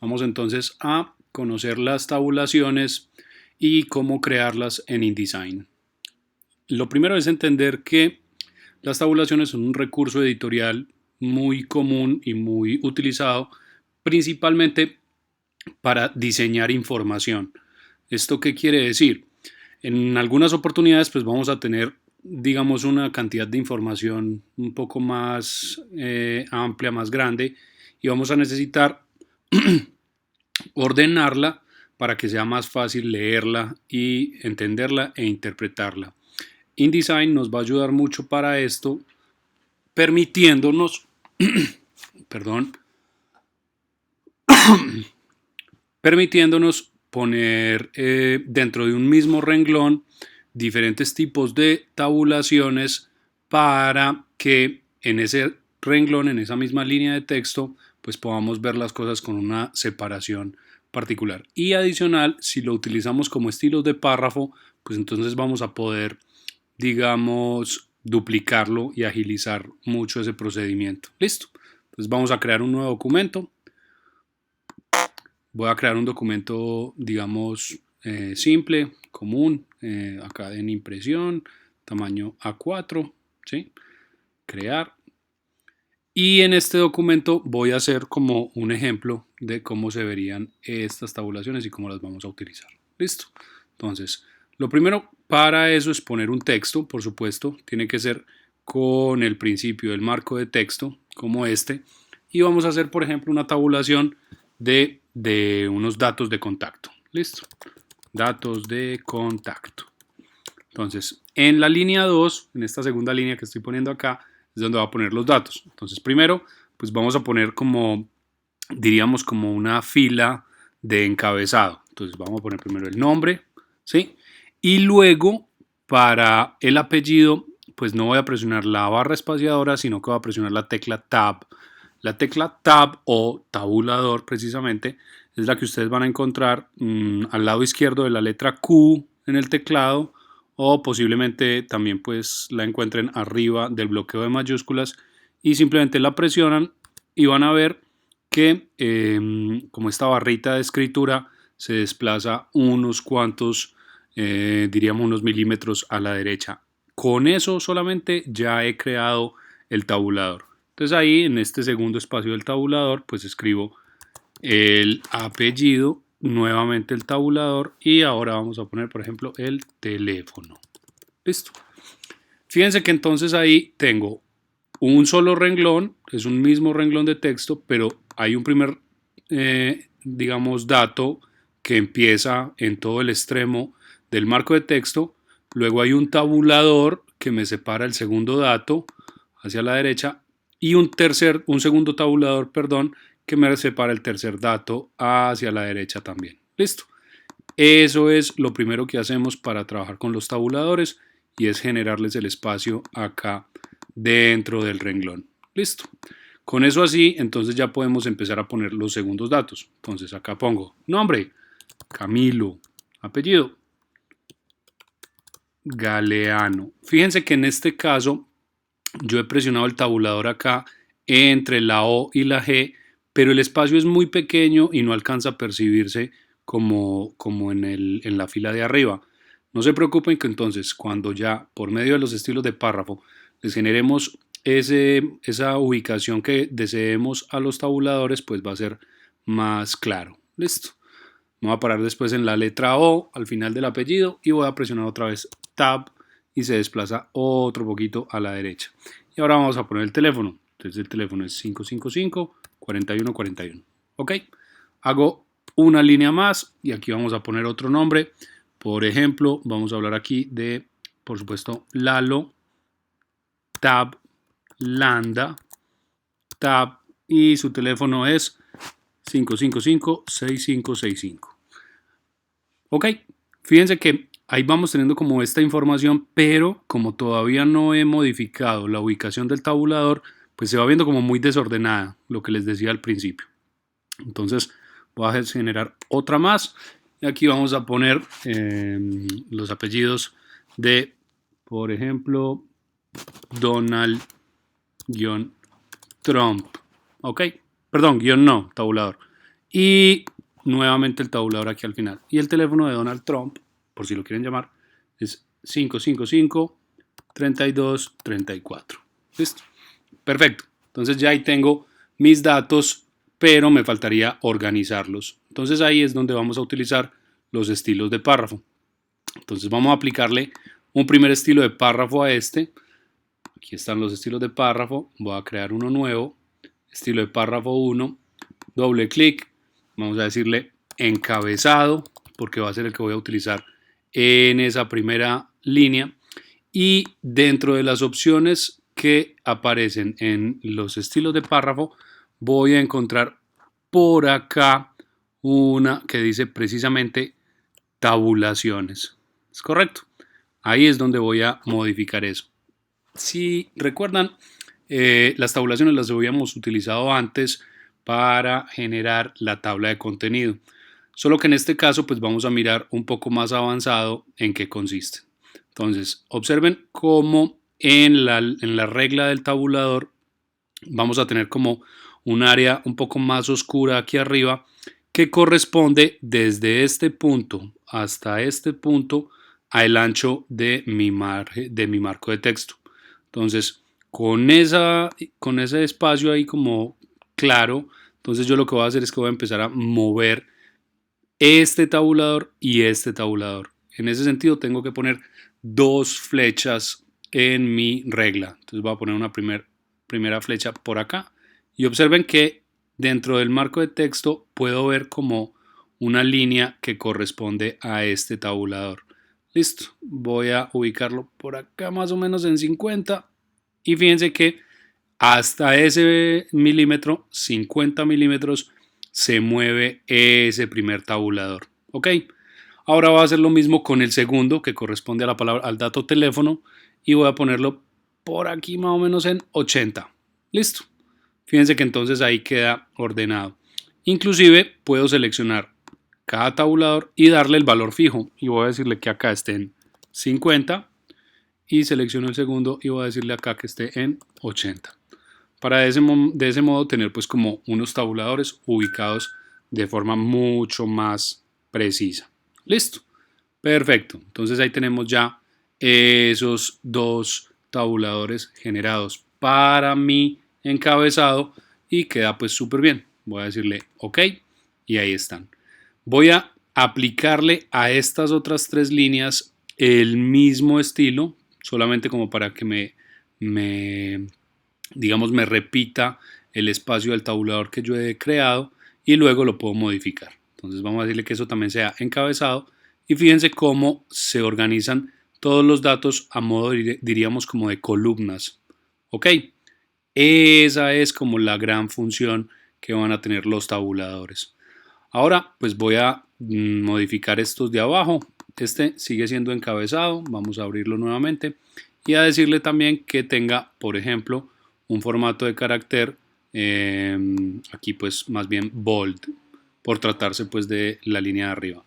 Vamos entonces a conocer las tabulaciones y cómo crearlas en InDesign. Lo primero es entender que las tabulaciones son un recurso editorial muy común y muy utilizado principalmente para diseñar información. ¿Esto qué quiere decir? En algunas oportunidades pues vamos a tener digamos una cantidad de información un poco más amplia, más grande y vamos a necesitar ordenarla para que sea más fácil leerla y entenderla e interpretarla. InDesign nos va a ayudar mucho para esto, permitiéndonos, perdón, permitiéndonos poner dentro de un mismo renglón diferentes tipos de tabulaciones para que en ese renglón, en esa misma línea de texto, pues podamos ver las cosas con una separación particular. Y adicional, si lo utilizamos como estilos de párrafo, pues entonces vamos a poder, digamos, duplicarlo y agilizar mucho ese procedimiento. Listo. Entonces vamos a crear un nuevo documento. Voy a crear un documento, digamos, simple, común, acá en impresión, tamaño A4, ¿sí? Crear. Y en este documento voy a hacer como un ejemplo de cómo se verían estas tabulaciones y cómo las vamos a utilizar. Listo. Entonces, lo primero para eso es poner un texto, por supuesto. Tiene que ser con el principio del marco de texto, como este. Y vamos a hacer, por ejemplo, una tabulación de unos datos de contacto. Listo. Datos de contacto. Entonces, en la línea 2, en esta segunda línea que estoy poniendo acá, es donde va a poner los datos. Entonces, primero, pues vamos a poner como, diríamos, como una fila de encabezado. Entonces, vamos a poner primero el nombre, ¿sí? Y luego, para el apellido, pues no voy a presionar la barra espaciadora, sino que voy a presionar la tecla Tab. La tecla Tab o tabulador, precisamente, es la que ustedes van a encontrar al lado izquierdo de la letra Q en el teclado, o posiblemente también pues la encuentren arriba del bloqueo de mayúsculas y simplemente la presionan y van a ver que como esta barrita de escritura se desplaza unos cuantos, diríamos unos milímetros a la derecha. Con eso solamente ya he creado el tabulador. Entonces ahí en este segundo espacio del tabulador pues escribo el apellido, nuevamente el tabulador y ahora vamos a poner por ejemplo el teléfono. Listo. Fíjense que entonces ahí tengo un solo renglón, es un mismo renglón de texto, pero hay un primer, digamos, dato que empieza en todo el extremo del marco de texto, luego hay un tabulador que me separa el segundo dato hacia la derecha y un segundo tabulador, perdón, que me separa el tercer dato hacia la derecha también. Listo. Eso es lo primero que hacemos para trabajar con los tabuladores y es generarles el espacio acá dentro del renglón. Listo. Con eso así, entonces ya podemos empezar a poner los segundos datos. Entonces acá pongo nombre, Camilo, apellido, Galeano. Fíjense que en este caso yo he presionado el tabulador acá entre la O y la G, pero el espacio es muy pequeño y no alcanza a percibirse como en la fila de arriba. No se preocupen que entonces cuando ya por medio de los estilos de párrafo les generemos esa ubicación que deseemos a los tabuladores, pues va a ser más claro. Listo. Me voy a parar después en la letra O al final del apellido y voy a presionar otra vez Tab y se desplaza otro poquito a la derecha. Y ahora vamos a poner el teléfono. Entonces el teléfono es 555-4141. ¿Ok? Hago una línea más y aquí vamos a poner otro nombre. Por ejemplo, vamos a hablar aquí de, por supuesto, Lalo, Tab, Landa, Tab y su teléfono es 555-6565. Ok, fíjense que ahí vamos teniendo como esta información, pero como todavía no he modificado la ubicación del tabulador, pues se va viendo como muy desordenada, lo que les decía al principio. Entonces voy a generar otra más y aquí vamos a poner los apellidos de, por ejemplo, Donald-Trump. Ok, perdón, guión no, tabulador. y nuevamente el tabulador aquí al final. Y el teléfono de Donald Trump, por si lo quieren llamar, es 555-3234. ¿Listo? Perfecto. Entonces ya ahí tengo mis datos, pero me faltaría organizarlos. Entonces ahí es donde vamos a utilizar los estilos de párrafo. Entonces vamos a aplicarle un primer estilo de párrafo a este. Aquí están los estilos de párrafo. Voy a crear uno nuevo. Estilo de párrafo 1. Doble clic. Vamos a decirle encabezado, porque va a ser el que voy a utilizar en esa primera línea. Y dentro de las opciones que aparecen en los estilos de párrafo, voy a encontrar por acá una que dice precisamente tabulaciones. ¿Es correcto? Ahí es donde voy a modificar eso. Si recuerdan, las tabulaciones las habíamos utilizado antes para generar la tabla de contenido. Solo que en este caso pues vamos a mirar un poco más avanzado en qué consiste. Entonces, observen cómo en la regla del tabulador vamos a tener como un área un poco más oscura aquí arriba que corresponde desde este punto hasta este punto al ancho de mi marco de texto. Entonces, con ese espacio ahí como claro, entonces yo lo que voy a hacer es que voy a empezar a mover este tabulador y este tabulador. En ese sentido tengo que poner dos flechas en mi regla. Entonces voy a poner una primera flecha por acá y observen que dentro del marco de texto puedo ver como una línea que corresponde a este tabulador. Listo, voy a ubicarlo por acá más o menos en 50 y fíjense que hasta ese milímetro, 50 milímetros, se mueve ese primer tabulador. ¿Ok? Ahora voy a hacer lo mismo con el segundo, que corresponde a la palabra, al dato teléfono, y voy a ponerlo por aquí más o menos en 80. Listo. Fíjense que entonces ahí queda ordenado. Inclusive puedo seleccionar cada tabulador y darle el valor fijo. Y voy a decirle que acá esté en 50 y selecciono el segundo y voy a decirle acá que esté en 80. Para de ese modo tener pues como unos tabuladores ubicados de forma mucho más precisa. Listo. Perfecto. Entonces ahí tenemos ya esos dos tabuladores generados para mi encabezado y queda pues súper bien. Voy a decirle OK y ahí están. Voy a aplicarle a estas otras tres líneas el mismo estilo, solamente como para que digamos, me repita el espacio del tabulador que yo he creado y luego lo puedo modificar. Entonces vamos a decirle que eso también sea encabezado y fíjense cómo se organizan todos los datos a modo, diríamos, como de columnas. ¿Ok? Esa es como la gran función que van a tener los tabuladores. Ahora pues voy a modificar estos de abajo. Este sigue siendo encabezado. Vamos a abrirlo nuevamente y a decirle también que tenga, por ejemplo, un formato de carácter aquí pues más bien bold, por tratarse pues de la línea de arriba.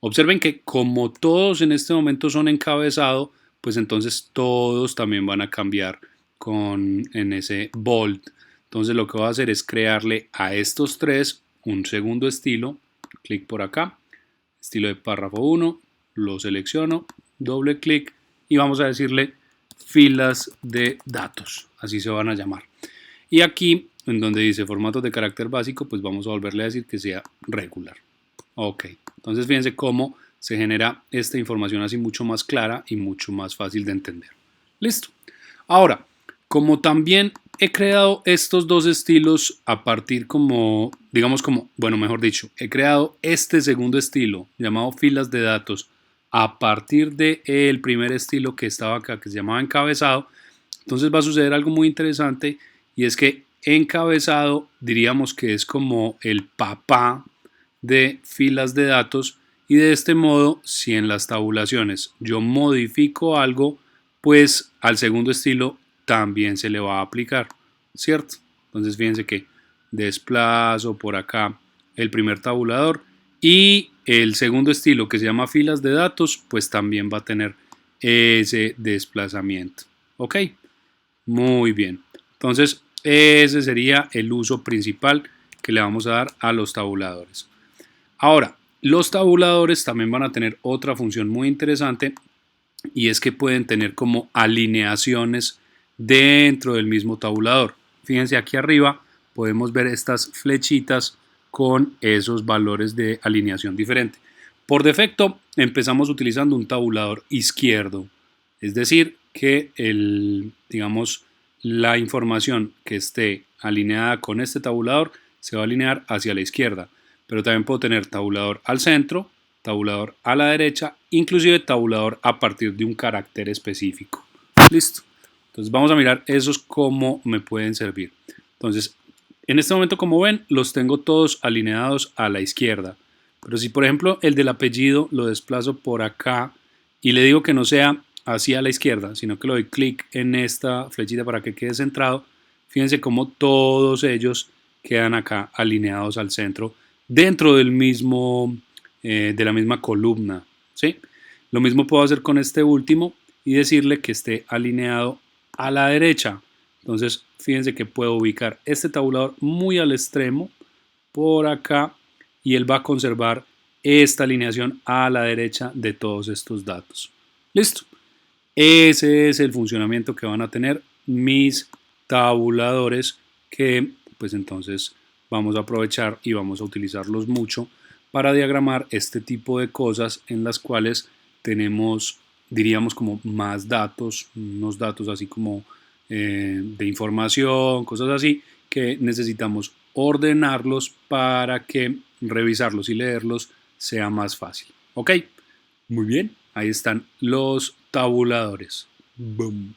Observen que como todos en este momento son encabezado, pues entonces todos también van a cambiar en ese bold. Entonces lo que voy a hacer es crearle a estos tres un segundo estilo. Clic por acá, estilo de párrafo 1, lo selecciono, doble clic y vamos a decirle filas de datos, así se van a llamar. Y aquí, en donde dice formatos de carácter básico, pues vamos a volverle a decir que sea regular. Ok, entonces fíjense cómo se genera esta información así mucho más clara y mucho más fácil de entender. Listo. Ahora, como también he creado estos dos estilos a partir bueno, mejor dicho, he creado este segundo estilo llamado filas de datos a partir del primer estilo que estaba acá, que se llamaba encabezado. Entonces va a suceder algo muy interesante y es que encabezado diríamos que es como el papá de filas de datos y de este modo si en las tabulaciones yo modifico algo, pues al segundo estilo también se le va a aplicar, ¿cierto? Entonces fíjense que desplazo por acá el primer tabulador y el segundo estilo que se llama filas de datos pues también va a tener ese desplazamiento. ¿Ok? Muy bien. Entonces ese sería el uso principal que le vamos a dar a los tabuladores. Ahora, los tabuladores también van a tener otra función muy interesante y es que pueden tener como alineaciones dentro del mismo tabulador. Fíjense aquí arriba podemos ver estas flechitas con esos valores de alineación diferente. Por defecto empezamos utilizando un tabulador izquierdo, es decir que digamos, la información que esté alineada con este tabulador se va a alinear hacia la izquierda, pero también puedo tener tabulador al centro, tabulador a la derecha, inclusive tabulador a partir de un carácter específico. Listo. Entonces vamos a mirar esos cómo me pueden servir. Entonces, en este momento, como ven, los tengo todos alineados a la izquierda. Pero si, por ejemplo, el del apellido lo desplazo por acá y le digo que no sea hacia la izquierda, sino que le doy clic en esta flechita para que quede centrado, fíjense cómo todos ellos quedan acá alineados al centro dentro del mismo, de la misma columna, ¿sí? Lo mismo puedo hacer con este último y decirle que esté alineado a la derecha. Entonces, fíjense que puedo ubicar este tabulador muy al extremo por acá y él va a conservar esta alineación a la derecha de todos estos datos. Listo. Ese es el funcionamiento que van a tener mis tabuladores, que pues entonces vamos a aprovechar y vamos a utilizarlos mucho para diagramar este tipo de cosas en las cuales tenemos, diríamos, como más datos, unos datos así como de información, cosas así, que necesitamos ordenarlos para que revisarlos y leerlos sea más fácil. ¿Ok? Muy bien, ahí están los tabuladores. Boom.